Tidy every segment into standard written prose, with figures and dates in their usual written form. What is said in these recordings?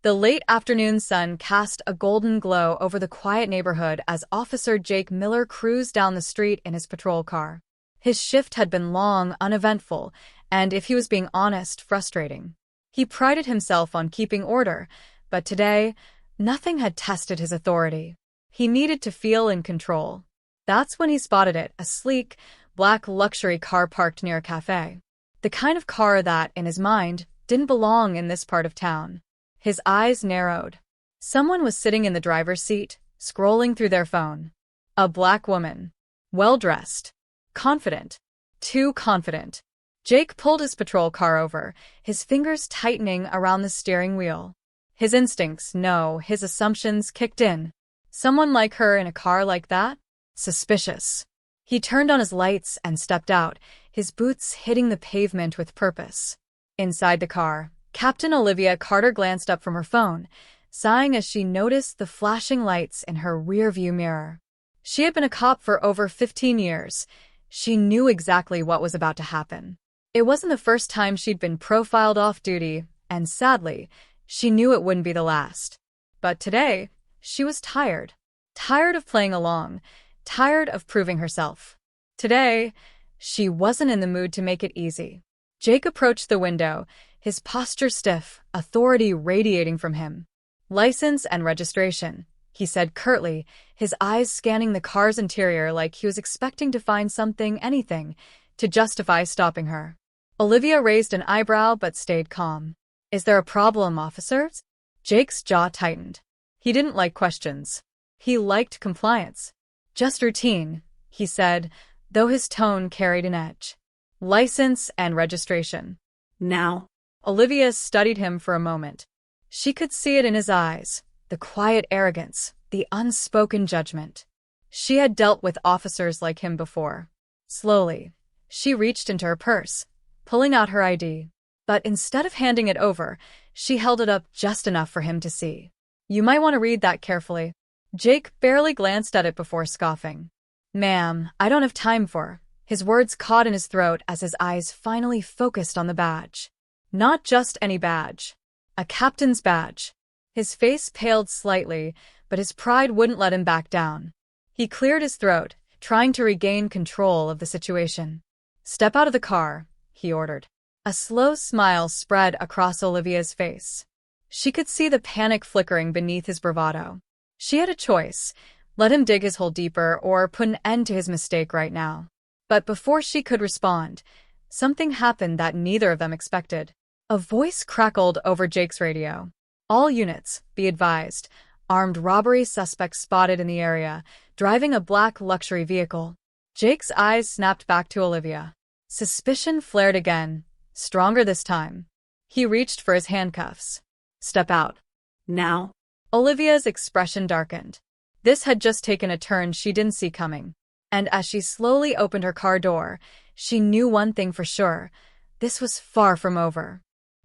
The late afternoon sun cast a golden glow over the quiet neighborhood as Officer Jake Miller cruised down the street in his patrol car. His shift had been long, uneventful, and, if he was being honest, frustrating. He prided himself on keeping order, but today, nothing had tested his authority. He needed to feel in control. That's when he spotted it, a sleek, black luxury car parked near a cafe. The kind of car that, in his mind, didn't belong in this part of town. His eyes narrowed. Someone was sitting in the driver's seat, scrolling through their phone. A black woman. Well-dressed. Confident. Too confident. Jake pulled his patrol car over, his fingers tightening around the steering wheel. His instincts, no, his assumptions kicked in. Someone like her in a car like that? Suspicious. He turned on his lights and stepped out, his boots hitting the pavement with purpose. Inside the car, Captain Olivia Carter glanced up from her phone, sighing as she noticed the flashing lights in her rearview mirror. She had been a cop for over 15 years. She knew exactly what was about to happen. It wasn't the first time she'd been profiled off-duty, and sadly, she knew it wouldn't be the last. But today, she was tired. Tired of playing along. Tired of proving herself. Today, she wasn't in the mood to make it easy. Jake approached the window, his posture stiff, authority radiating from him. "License and registration," he said curtly, his eyes scanning the car's interior like he was expecting to find something, anything, to justify stopping her. Olivia raised an eyebrow but stayed calm. "Is there a problem, officers?" Jake's jaw tightened. He didn't like questions. He liked compliance. "Just routine," he said, though his tone carried an edge. "License and registration." "Now." Olivia studied him for a moment. She could see it in his eyes, the quiet arrogance, the unspoken judgment. She had dealt with officers like him before. Slowly, she reached into her purse, pulling out her ID. But instead of handing it over, she held it up just enough for him to see. "You might want to read that carefully." Jake barely glanced at it before scoffing. "Ma'am, I don't have time for..." His words caught in his throat as his eyes finally focused on the badge. Not just any badge. A captain's badge. His face paled slightly, but his pride wouldn't let him back down. He cleared his throat, trying to regain control of the situation. "Step out of the car," he ordered. A slow smile spread across Olivia's face. She could see the panic flickering beneath his bravado. She had a choice: let him dig his hole deeper or put an end to his mistake right now. But before she could respond, something happened that neither of them expected. A voice crackled over Jake's radio. "All units, be advised. Armed robbery suspect spotted in the area, driving a black luxury vehicle." Jake's eyes snapped back to Olivia. Suspicion flared again, stronger this time. He reached for his handcuffs. "Step out." "Now." Olivia's expression darkened. This had just taken a turn she didn't see coming. And as she slowly opened her car door, she knew one thing for sure: this was far from over.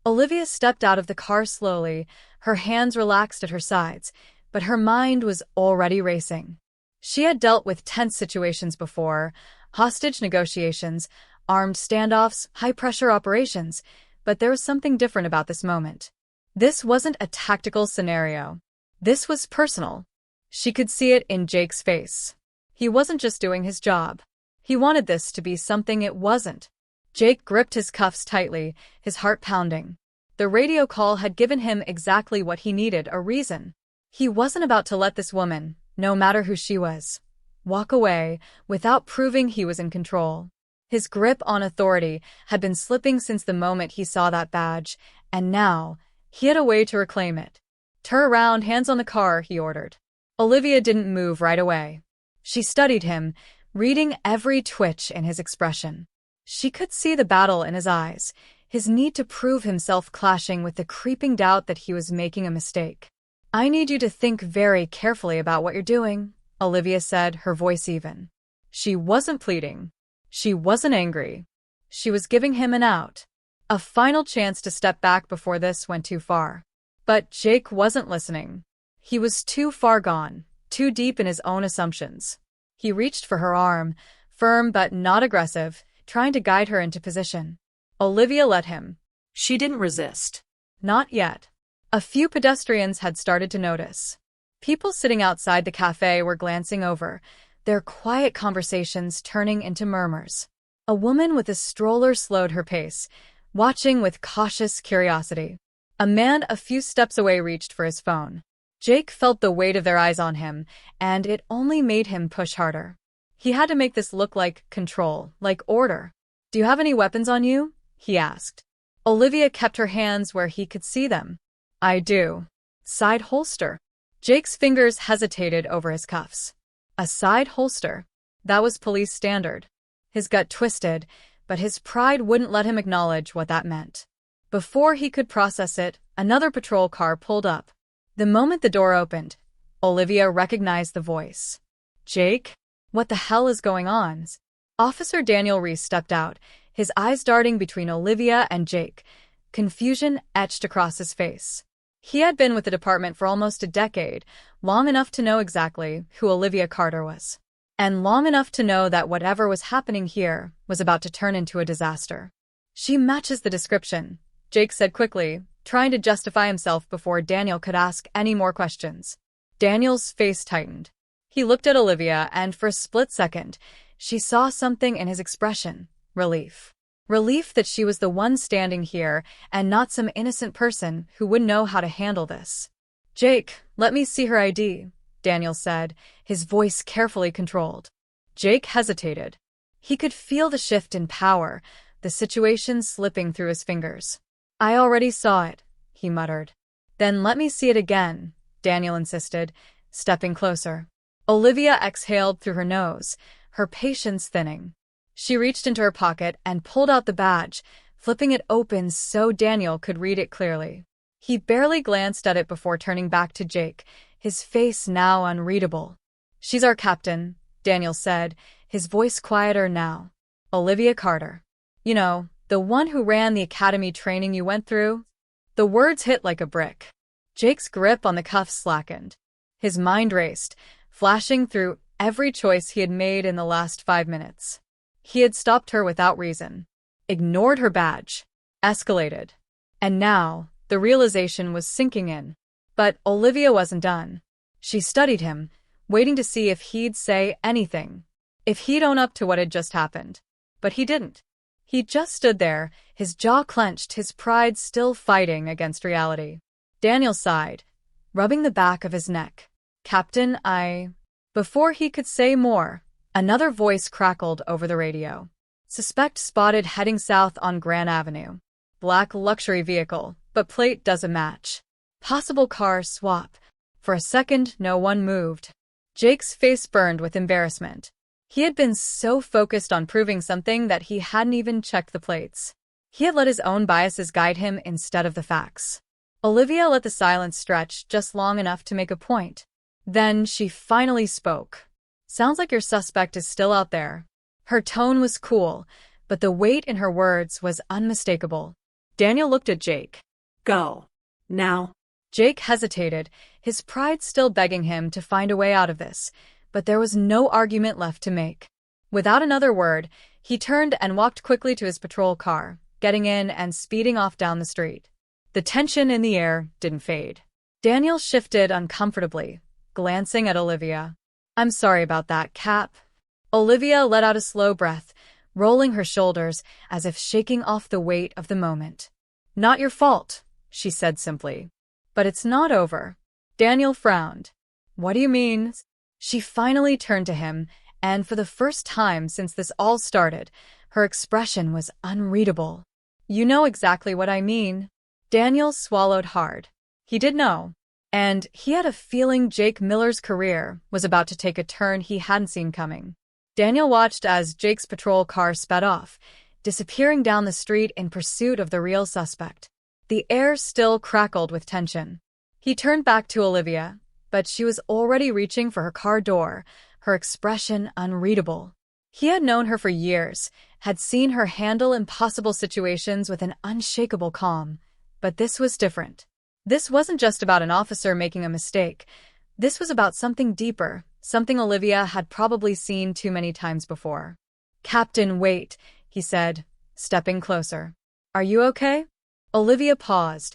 Olivia stepped out of the car slowly, her hands relaxed at her sides, but her mind was already racing. She had dealt with tense situations before: hostage negotiations, armed standoffs, high-pressure operations, but there was something different about this moment. This wasn't a tactical scenario. This was personal. She could see it in Jake's face. He wasn't just doing his job. He wanted this to be something it wasn't. Jake gripped his cuffs tightly, his heart pounding. The radio call had given him exactly what he needed: a reason. He wasn't about to let this woman, no matter who she was, walk away without proving he was in control. His grip on authority had been slipping since the moment he saw that badge, and now he had a way to reclaim it. "Turn around, hands on the car," he ordered. Olivia didn't move right away. She studied him, reading every twitch in his expression. She could see the battle in his eyes, his need to prove himself clashing with the creeping doubt that he was making a mistake. "I need you to think very carefully about what you're doing," Olivia said, her voice even. She wasn't pleading. She wasn't angry. She was giving him an out. A final chance to step back before this went too far. But Jake wasn't listening. He was too far gone, too deep in his own assumptions. He reached for her arm, firm but not aggressive, trying to guide her into position. Olivia let him. She didn't resist. Not yet. A few pedestrians had started to notice. People sitting outside the cafe were glancing over, their quiet conversations turning into murmurs. A woman with a stroller slowed her pace, watching with cautious curiosity. A man a few steps away reached for his phone. Jake felt the weight of their eyes on him, and it only made him push harder. He had to make this look like control, like order. "Do you have any weapons on you?" he asked. Olivia kept her hands where he could see them. "I do." Side holster. Jake's fingers hesitated over his cuffs. A side holster. That was police standard. His gut twisted, but his pride wouldn't let him acknowledge what that meant. Before he could process it, another patrol car pulled up. The moment the door opened, Olivia recognized the voice. "Jake? What the hell is going on?" Officer Daniel Reese stepped out, his eyes darting between Olivia and Jake, confusion etched across his face. He had been with the department for almost a decade, long enough to know exactly who Olivia Carter was. And long enough to know that whatever was happening here was about to turn into a disaster. "She matches the description," Jake said quickly, trying to justify himself before Daniel could ask any more questions. Daniel's face tightened. He looked at Olivia, and for a split second, she saw something in his expression. Relief. Relief that she was the one standing here and not some innocent person who wouldn't know how to handle this. "Jake, let me see her ID," Daniel said, his voice carefully controlled. Jake hesitated. He could feel the shift in power, the situation slipping through his fingers. "I already saw it," he muttered. "Then let me see it again," Daniel insisted, stepping closer. Olivia exhaled through her nose, her patience thinning. She reached into her pocket and pulled out the badge, flipping it open so Daniel could read it clearly. He barely glanced at it before turning back to Jake, his face now unreadable. "She's our captain," Daniel said, his voice quieter now. "Olivia Carter. You know, the one who ran the academy training you went through?" The words hit like a brick. Jake's grip on the cuffs slackened. His mind raced, flashing through every choice he had made in the last 5 minutes. He had stopped her without reason, ignored her badge, escalated. And now, the realization was sinking in. But Olivia wasn't done. She studied him, waiting to see if he'd say anything, if he'd own up to what had just happened. But he didn't. He just stood there, his jaw clenched, his pride still fighting against reality. Daniel sighed, rubbing the back of his neck. "Captain, Before he could say more, another voice crackled over the radio. "Suspect spotted heading south on Grand Avenue. Black luxury vehicle, but plate doesn't match. Possible car swap." For a second, no one moved. Jake's face burned with embarrassment. He had been so focused on proving something that he hadn't even checked the plates. He had let his own biases guide him instead of the facts. Olivia let the silence stretch just long enough to make a point. Then she finally spoke. "Sounds like your suspect is still out there." Her tone was cool, but the weight in her words was unmistakable. Daniel looked at Jake. "Go. Now." Jake hesitated, his pride still begging him to find a way out of this, but there was no argument left to make. Without another word, he turned and walked quickly to his patrol car, getting in and speeding off down the street. The tension in the air didn't fade. Daniel shifted uncomfortably, glancing at Olivia. "I'm sorry about that, Cap." Olivia let out a slow breath, rolling her shoulders as if shaking off the weight of the moment. "Not your fault," she said simply. "But it's not over." Daniel frowned. "What do you mean?" She finally turned to him, and for the first time since this all started, her expression was unreadable. "You know exactly what I mean." Daniel swallowed hard. He did know. And he had a feeling Jake Miller's career was about to take a turn he hadn't seen coming. Daniel watched as Jake's patrol car sped off, disappearing down the street in pursuit of the real suspect. The air still crackled with tension. He turned back to Olivia, but she was already reaching for her car door, her expression unreadable. He had known her for years, had seen her handle impossible situations with an unshakable calm, but this was different. This wasn't just about an officer making a mistake. This was about something deeper, something Olivia had probably seen too many times before. "Captain, wait," he said, stepping closer. "Are you okay?" Olivia paused,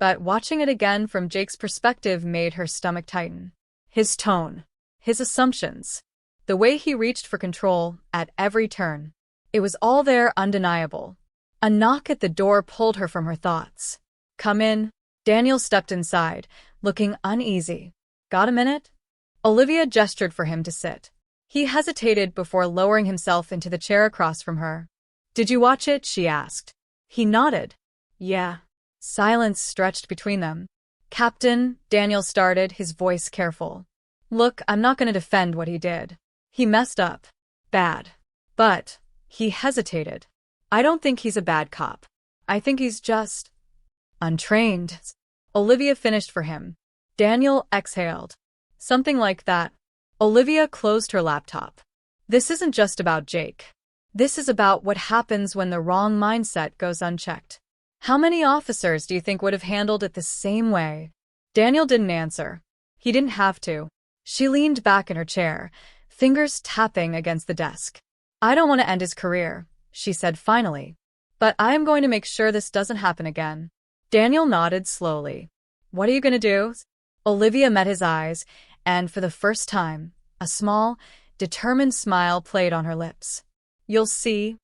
but watching it again from Jake's perspective made her stomach tighten. His tone, his assumptions, the way he reached for control at every turn. It was all there, undeniable. A knock at the door pulled her from her thoughts. "Come in." Daniel stepped inside, looking uneasy. "Got a minute?" Olivia gestured for him to sit. He hesitated before lowering himself into the chair across from her. "Did you watch it?" she asked. He nodded. "Yeah." Silence stretched between them. "Captain," Daniel started, his voice careful. "Look, I'm not going to defend what he did. He messed up. Bad. But," he hesitated, "I don't think he's a bad cop. I think he's just untrained." Olivia finished for him. Daniel exhaled. "Something like that." Olivia closed her laptop. "This isn't just about Jake. This is about what happens when the wrong mindset goes unchecked. How many officers do you think would have handled it the same way?" Daniel didn't answer. He didn't have to. She leaned back in her chair, fingers tapping against the desk. "I don't want to end his career," she said finally. "But I am going to make sure this doesn't happen again." Daniel nodded slowly. "What are you going to do?" Olivia met his eyes, and for the first time, a small, determined smile played on her lips. "You'll see."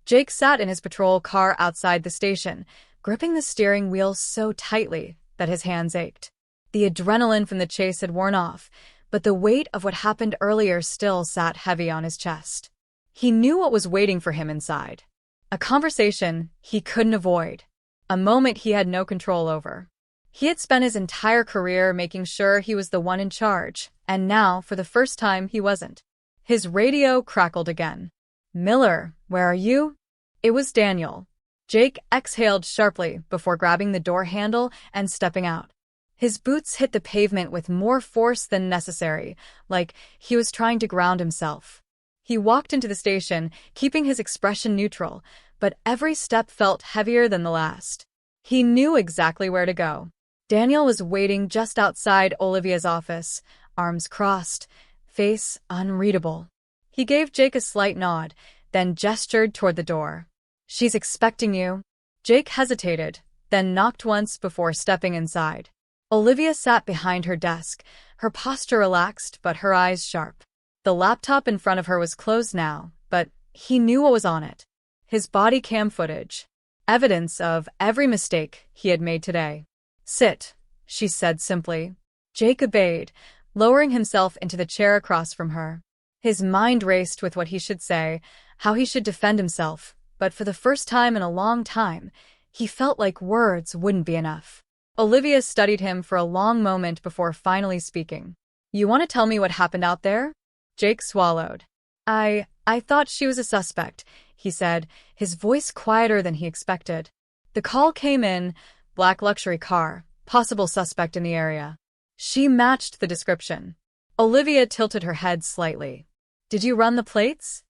Jake sat in his patrol car outside the station, gripping the steering wheel so tightly that his hands ached. The adrenaline from the chase had worn off, but the weight of what happened earlier still sat heavy on his chest. He knew what was waiting for him inside. A conversation he couldn't avoid. A moment he had no control over. He had spent his entire career making sure he was the one in charge, and now, for the first time, he wasn't. His radio crackled again. "Miller, where are you?" It was Daniel. Jake exhaled sharply before grabbing the door handle and stepping out. His boots hit the pavement with more force than necessary, like he was trying to ground himself. He walked into the station, keeping his expression neutral, but every step felt heavier than the last. He knew exactly where to go. Daniel was waiting just outside Olivia's office, arms crossed, face unreadable. He gave Jake a slight nod, then gestured toward the door. "She's expecting you." Jake hesitated, then knocked once before stepping inside. Olivia sat behind her desk, her posture relaxed but her eyes sharp. The laptop in front of her was closed now, but he knew what was on it. His body cam footage. Evidence of every mistake he had made today. "Sit," she said simply. Jake obeyed, lowering himself into the chair across from her. His mind raced with what he should say, how he should defend himself, but for the first time in a long time, he felt like words wouldn't be enough. Olivia studied him for a long moment before finally speaking. "You want to tell me what happened out there?" Jake swallowed. I thought she was a suspect," he said, his voice quieter than he expected. "The call came in, black luxury car, possible suspect in the area." She matched the description. Olivia tilted her head slightly. "Did you run the plates?"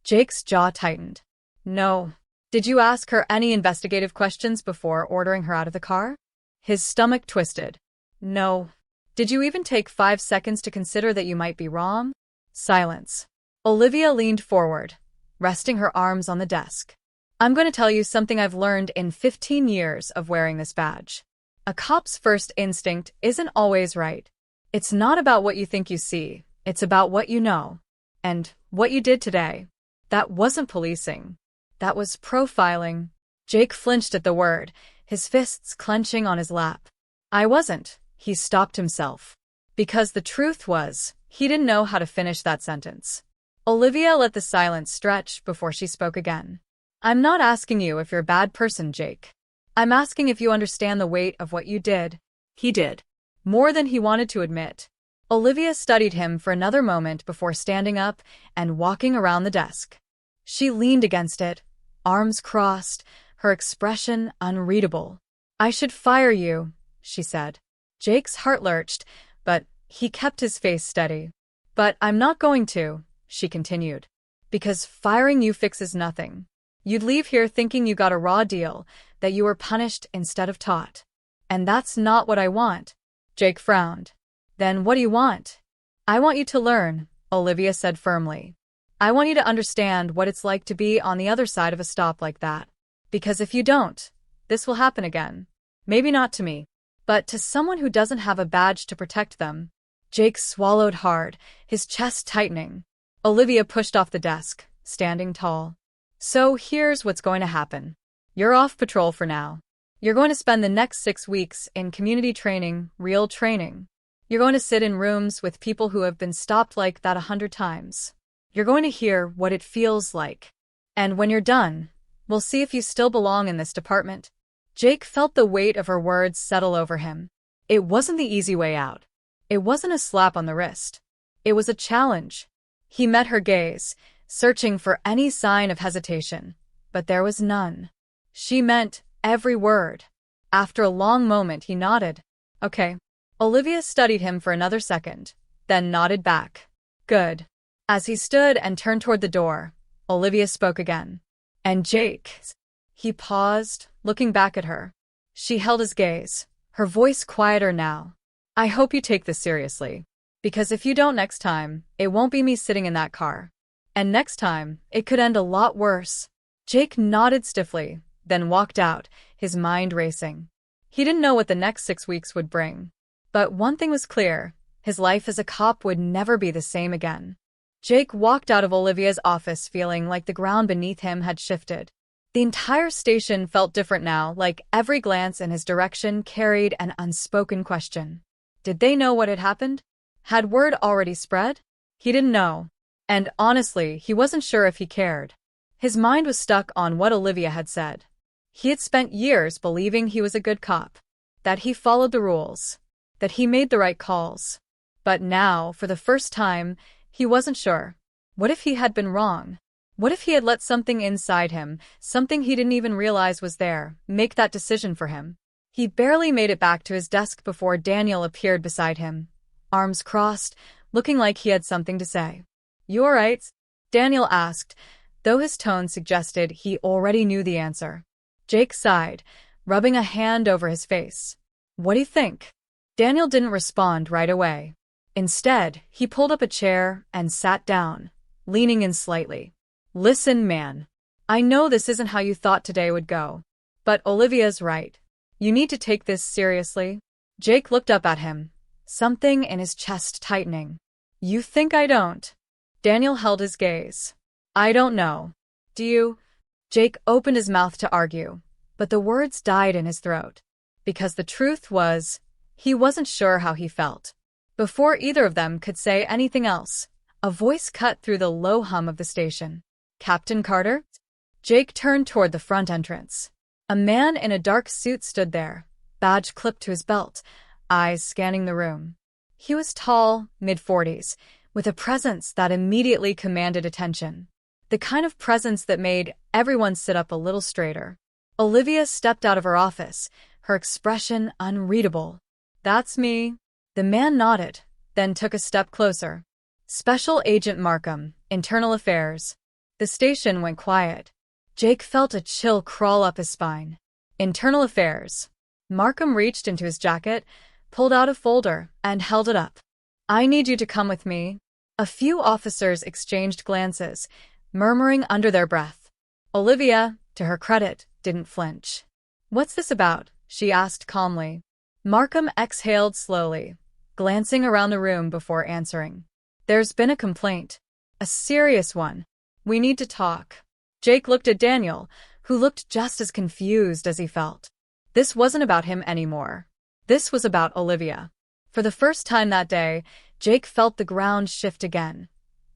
Jake's jaw tightened. "No." "Did you ask her any investigative questions before ordering her out of the car?" His stomach twisted. "No." "Did you even take 5 seconds to consider that you might be wrong?" Silence. Olivia leaned forward, resting her arms on the desk. "I'm going to tell you something I've learned in 15 years of wearing this badge. A cop's first instinct isn't always right. It's not about what you think you see, it's about what you know. And what you did today, that wasn't policing. That was profiling." Jake flinched at the word, his fists clenching on his lap. "I wasn't," he stopped himself. Because the truth was, he didn't know how to finish that sentence. Olivia let the silence stretch before she spoke again. "I'm not asking you if you're a bad person, Jake. I'm asking if you understand the weight of what you did." He did. More than he wanted to admit. Olivia studied him for another moment before standing up and walking around the desk. She leaned against it, arms crossed, her expression unreadable. "I should fire you," she said. Jake's heart lurched, but he kept his face steady. "But I'm not going to," she continued. "Because firing you fixes nothing. You'd leave here thinking you got a raw deal, that you were punished instead of taught. And that's not what I want." Jake frowned. "Then what do you want?" "I want you to learn," Olivia said firmly. "I want you to understand what it's like to be on the other side of a stop like that. Because if you don't, this will happen again. Maybe not to me, But to someone who doesn't have a badge to protect them. Jake swallowed hard, his chest tightening. Olivia pushed off the desk, standing tall. So here's what's going to happen. You're off patrol for now. You're going to spend the next 6 weeks in community training, real training. You're going to sit in rooms with people who have been stopped like that 100 times. You're going to hear what it feels like. And when you're done, we'll see if you still belong in this department. Jake felt the weight of her words settle over him. It wasn't the easy way out. It wasn't a slap on the wrist. It was a challenge. He met her gaze, searching for any sign of hesitation, but there was none. She meant every word. After a long moment, he nodded. Okay. Olivia studied him for another second, then nodded back. Good. As he stood and turned toward the door, Olivia spoke again. And Jake. He paused, looking back at her. She held his gaze, her voice quieter now. I hope you take this seriously. Because if you don't next time, it won't be me sitting in that car. And next time, it could end a lot worse. Jake nodded stiffly, then walked out, his mind racing. He didn't know what the next 6 weeks would bring. But one thing was clear, his life as a cop would never be the same again. Jake walked out of Olivia's office feeling like the ground beneath him had shifted. The entire station felt different now, like every glance in his direction carried an unspoken question. Did they know what had happened? Had word already spread? He didn't know. And honestly, he wasn't sure if he cared. His mind was stuck on what Olivia had said. He had spent years believing he was a good cop, that he followed the rules, that he made the right calls. But now, for the first time, he wasn't sure. What if he had been wrong? What if he had let something inside him, something he didn't even realize was there, make that decision for him? He barely made it back to his desk before Daniel appeared beside him, arms crossed, looking like he had something to say. You all right? Daniel asked, though his tone suggested he already knew the answer. Jake sighed, rubbing a hand over his face. What do you think? Daniel didn't respond right away. Instead, he pulled up a chair and sat down, leaning in slightly. Listen, man. I know this isn't how you thought today would go. But Olivia's right. You need to take this seriously. Jake looked up at him, something in his chest tightening. You think I don't? Daniel held his gaze. I don't know. Do you? Jake opened his mouth to argue, but the words died in his throat. Because the truth was, he wasn't sure how he felt. Before either of them could say anything else, a voice cut through the low hum of the station. Captain Carter? Jake turned toward the front entrance. A man in a dark suit stood there, badge clipped to his belt, eyes scanning the room. He was tall, mid-40s, with a presence that immediately commanded attention. The kind of presence that made everyone sit up a little straighter. Olivia stepped out of her office, her expression unreadable. That's me. The man nodded, then took a step closer. Special Agent Markham, Internal Affairs. The station went quiet. Jake felt a chill crawl up his spine. Internal Affairs. Markham reached into his jacket, pulled out a folder, and held it up. I need you to come with me. A few officers exchanged glances, murmuring under their breath. Olivia, to her credit, didn't flinch. What's this about? She asked calmly. Markham exhaled slowly, glancing around the room before answering. There's been a complaint. A serious one. We need to talk. Jake looked at Daniel, who looked just as confused as he felt. This wasn't about him anymore. This was about Olivia. For the first time that day, Jake felt the ground shift again.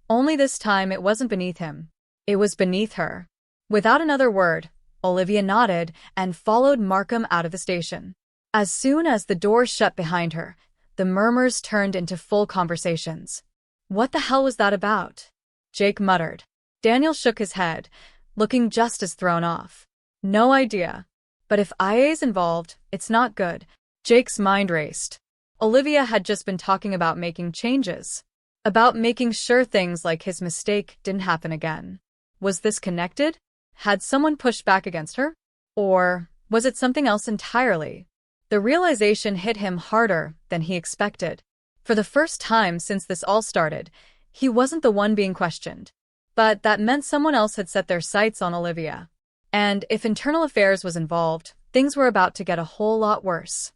Only this time it wasn't beneath him. It was beneath her. Without another word, Olivia nodded and followed Markham out of the station. As soon as the door shut behind her, the murmurs turned into full conversations. What the hell was that about? Jake muttered. Daniel shook his head, looking just as thrown off. No idea. But if IA's involved, it's not good. Jake's mind raced. Olivia had just been talking about making changes. About making sure things like his mistake didn't happen again. Was this connected? Had someone pushed back against her? Or was it something else entirely? The realization hit him harder than he expected. For the first time since this all started, he wasn't the one being questioned. But that meant someone else had set their sights on Olivia. And if Internal Affairs was involved, things were about to get a whole lot worse.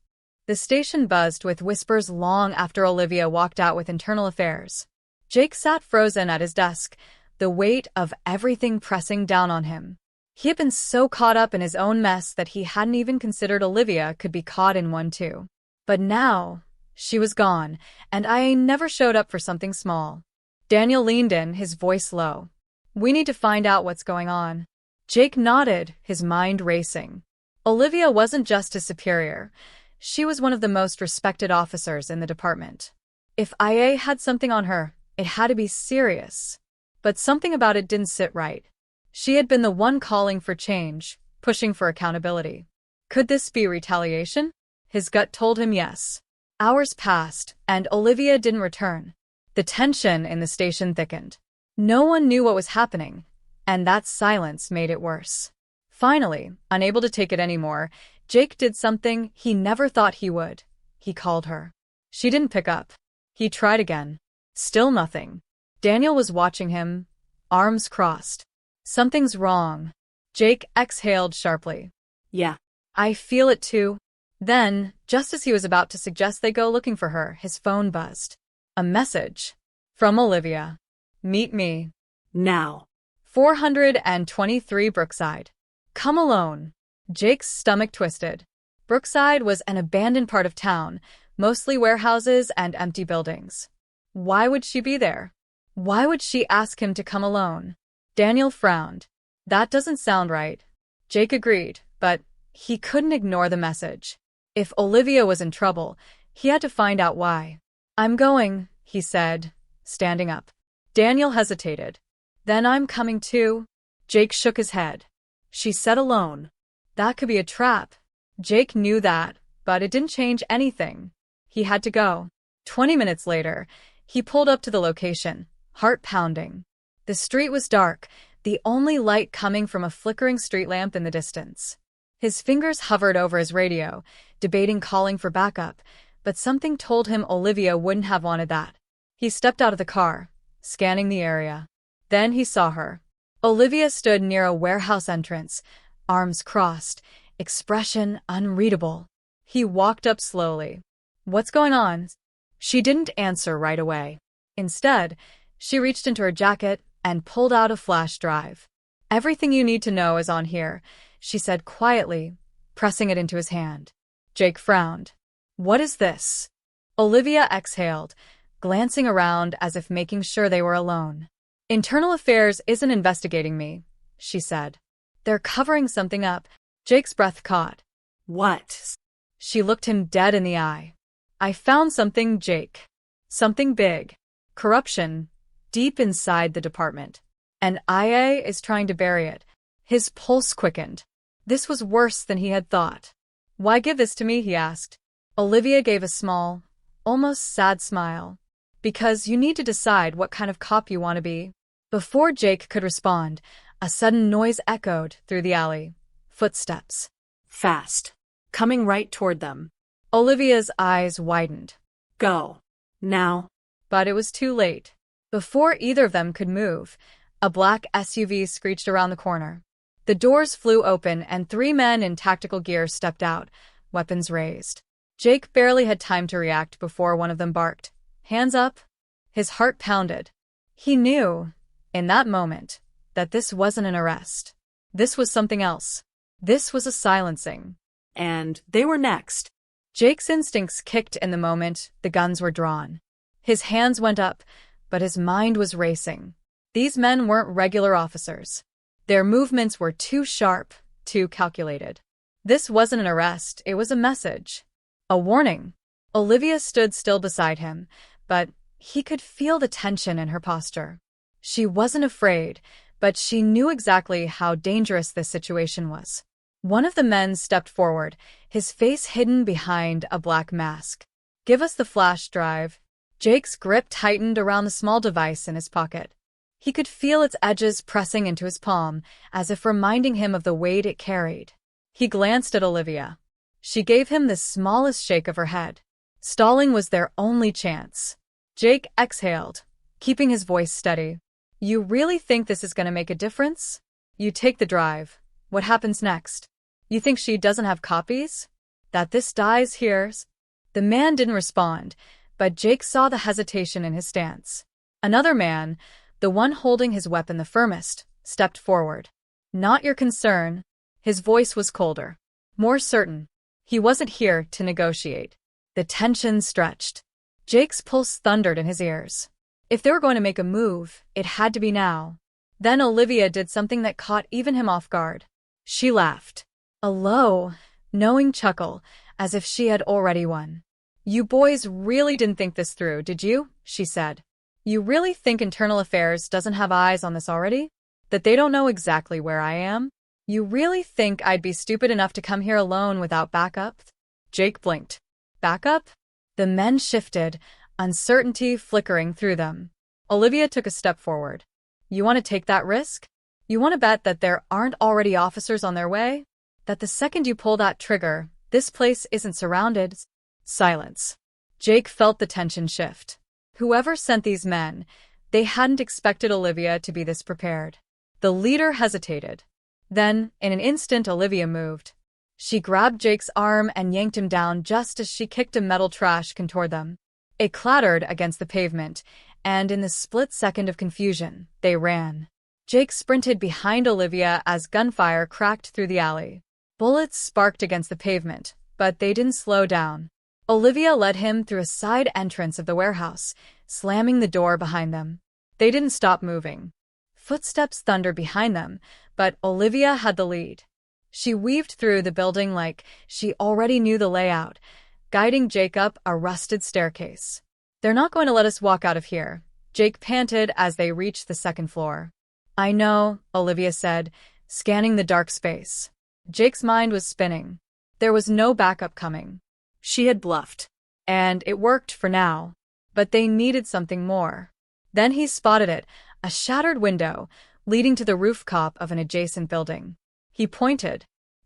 The station buzzed with whispers long after Olivia walked out with internal affairs. Jake sat frozen at his desk, the weight of everything pressing down on him. He had been so caught up in his own mess that he hadn't even considered Olivia could be caught in one too. But now, she was gone, and I never showed up for something small. Daniel leaned in, his voice low. "We need to find out what's going on." Jake nodded, his mind racing. Olivia wasn't just his superior. She was one of the most respected officers in the department. If IA had something on her, it had to be serious. But something about it didn't sit right. She had been the one calling for change, pushing for accountability. Could this be retaliation? His gut told him yes. Hours passed, and Olivia didn't return. The tension in the station thickened. No one knew what was happening, and that silence made it worse. Finally, unable to take it anymore, Jake did something he never thought he would. He called her. She didn't pick up. He tried again. Still nothing. Daniel was watching him, arms crossed. "Something's wrong." Jake exhaled sharply. Yeah. "I feel it too." Then, just as he was about to suggest they go looking for her, his phone buzzed. A message. From Olivia. "Meet me. Now." 423 Brookside. "Come alone." Jake's stomach twisted. Brookside was an abandoned part of town, mostly warehouses and empty buildings. Why would she be there? Why would she ask him to come alone? Daniel frowned. That doesn't sound right. Jake agreed, but he couldn't ignore the message. If Olivia was in trouble, he had to find out why. "I'm going," he said, standing up. Daniel hesitated. "Then I'm coming too." Jake shook his head. She said alone. That could be a trap. Jake knew that, but it didn't change anything. He had to go. 20 minutes later, he pulled up to the location, heart pounding. The street was dark, the only light coming from a flickering street lamp in the distance. His fingers hovered over his radio, debating calling for backup, but something told him Olivia wouldn't have wanted that. He stepped out of the car, scanning the area. Then he saw her. Olivia stood near a warehouse entrance, arms crossed, expression unreadable. He walked up slowly. "What's going on?" She didn't answer right away. Instead, she reached into her jacket and pulled out a flash drive. "Everything you need to know is on here," she said quietly, pressing it into his hand. Jake frowned. "What is this?" Olivia exhaled, glancing around as if making sure they were alone. "Internal Affairs isn't investigating me," she said. "They're covering something up." Jake's breath caught. What? She looked him dead in the eye. "I found something, Jake. Something big. Corruption. Deep inside the department. And IA is trying to bury it." His pulse quickened. This was worse than he had thought. "Why give this to me?" he asked. Olivia gave a small, almost sad smile. "Because you need to decide what kind of cop you want to be." Before Jake could respond, a sudden noise echoed through the alley. Footsteps. Fast. Coming right toward them. Olivia's eyes widened. Go. Now. But it was too late. Before either of them could move, a black SUV screeched around the corner. The doors flew open and 3 men in tactical gear stepped out, weapons raised. Jake barely had time to react before one of them barked. "Hands up!" His heart pounded. He knew, in that moment, that this wasn't an arrest. This was something else. This was a silencing. And they were next. Jake's instincts kicked in the moment the guns were drawn. His hands went up, but his mind was racing. These men weren't regular officers. Their movements were too sharp, too calculated. This wasn't an arrest, it was a message. A warning. Olivia stood still beside him, but he could feel the tension in her posture. She wasn't afraid, but she knew exactly how dangerous this situation was. One of the men stepped forward, his face hidden behind a black mask. "Give us the flash drive." Jake's grip tightened around the small device in his pocket. He could feel its edges pressing into his palm, as if reminding him of the weight it carried. He glanced at Olivia. She gave him the smallest shake of her head. Stalling was their only chance. Jake exhaled, keeping his voice steady. "You really think this is going to make a difference? You take the drive. What happens next? You think she doesn't have copies? That this dies here?" The man didn't respond, but Jake saw the hesitation in his stance. Another man, the one holding his weapon the firmest, stepped forward. "Not your concern." His voice was colder, more certain. He wasn't here to negotiate. The tension stretched. Jake's pulse thundered in his ears. If they were going to make a move, it had to be now. Then Olivia did something that caught even him off guard. She laughed. A low, knowing chuckle, as if she had already won. "You boys really didn't think this through, did you?" she said. "You really think Internal Affairs doesn't have eyes on this already? That they don't know exactly where I am? You really think I'd be stupid enough to come here alone without backup?" Jake blinked. Backup? The men shifted, uncertainty flickering through them. Olivia took a step forward. "You want to take that risk? You want to bet that there aren't already officers on their way? That the second you pull that trigger, this place isn't surrounded?" Silence. Jake felt the tension shift. Whoever sent these men, they hadn't expected Olivia to be this prepared. The leader hesitated. Then, in an instant, Olivia moved. She grabbed Jake's arm and yanked him down just as she kicked a metal trash can toward them. It clattered against the pavement, and in the split second of confusion, they ran. Jake sprinted behind Olivia as gunfire cracked through the alley. Bullets sparked against the pavement, but they didn't slow down. Olivia led him through a side entrance of the warehouse, slamming the door behind them. They didn't stop moving. Footsteps thundered behind them, but Olivia had the lead. She weaved through the building like she already knew the layout, guiding Jake up a rusted staircase. "They're not going to let us walk out of here," Jake panted as they reached the second floor. "I know," Olivia said, scanning the dark space. Jake's mind was spinning. There was no backup coming. She had bluffed. And it worked for now. But they needed something more. Then he spotted it, a shattered window, leading to the rooftop of an adjacent building. He pointed.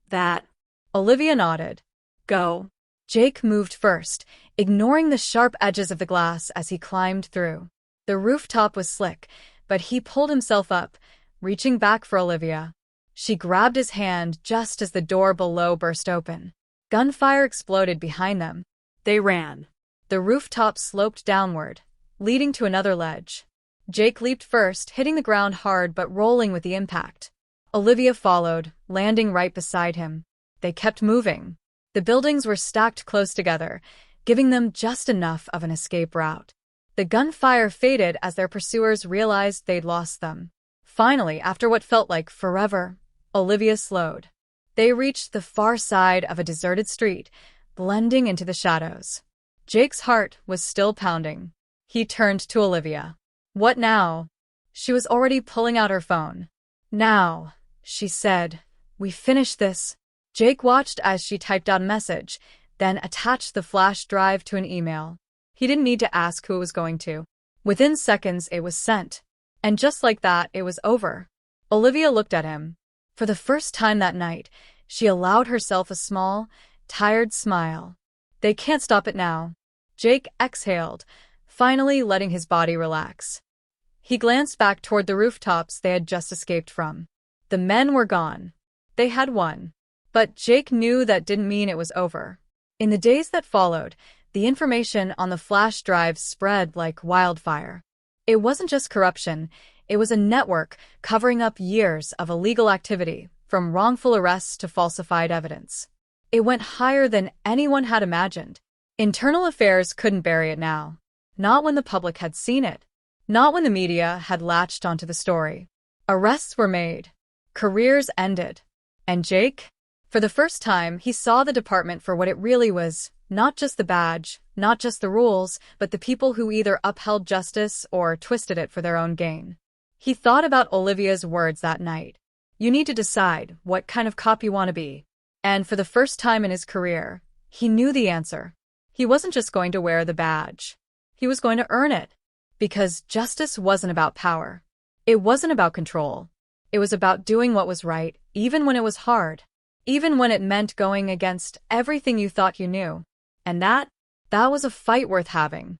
"That." Olivia nodded. "Go." Jake moved first, ignoring the sharp edges of the glass as he climbed through. The rooftop was slick, but he pulled himself up, reaching back for Olivia. She grabbed his hand just as the door below burst open. Gunfire exploded behind them. They ran. The rooftop sloped downward, leading to another ledge. Jake leaped first, hitting the ground hard but rolling with the impact. Olivia followed, landing right beside him. They kept moving. The buildings were stacked close together, giving them just enough of an escape route. The gunfire faded as their pursuers realized they'd lost them. Finally, after what felt like forever, Olivia slowed. They reached the far side of a deserted street, blending into the shadows. Jake's heart was still pounding. He turned to Olivia. "What now?" She was already pulling out her phone. "Now," she said. "We finish this." Jake watched as she typed out a message, then attached the flash drive to an email. He didn't need to ask who it was going to. Within seconds, it was sent. And just like that, it was over. Olivia looked at him. For the first time that night, she allowed herself a small, tired smile. They can't stop it now. Jake exhaled, finally letting his body relax. He glanced back toward the rooftops they had just escaped from. The men were gone. They had won. But Jake knew that didn't mean it was over. In the days that followed, the information on the flash drive spread like wildfire. It wasn't just corruption, it was a network covering up years of illegal activity, from wrongful arrests to falsified evidence. It went higher than anyone had imagined. Internal Affairs couldn't bury it now. Not when the public had seen it. Not when the media had latched onto the story. Arrests were made. Careers ended. And Jake? For the first time, he saw the department for what it really was, not just the badge, not just the rules, but the people who either upheld justice or twisted it for their own gain. He thought about Olivia's words that night. You need to decide what kind of cop you want to be. And for the first time in his career, he knew the answer. He wasn't just going to wear the badge. He was going to earn it. Because justice wasn't about power. It wasn't about control. It was about doing what was right, even when it was hard. Even when it meant going against everything you thought you knew. And that was a fight worth having.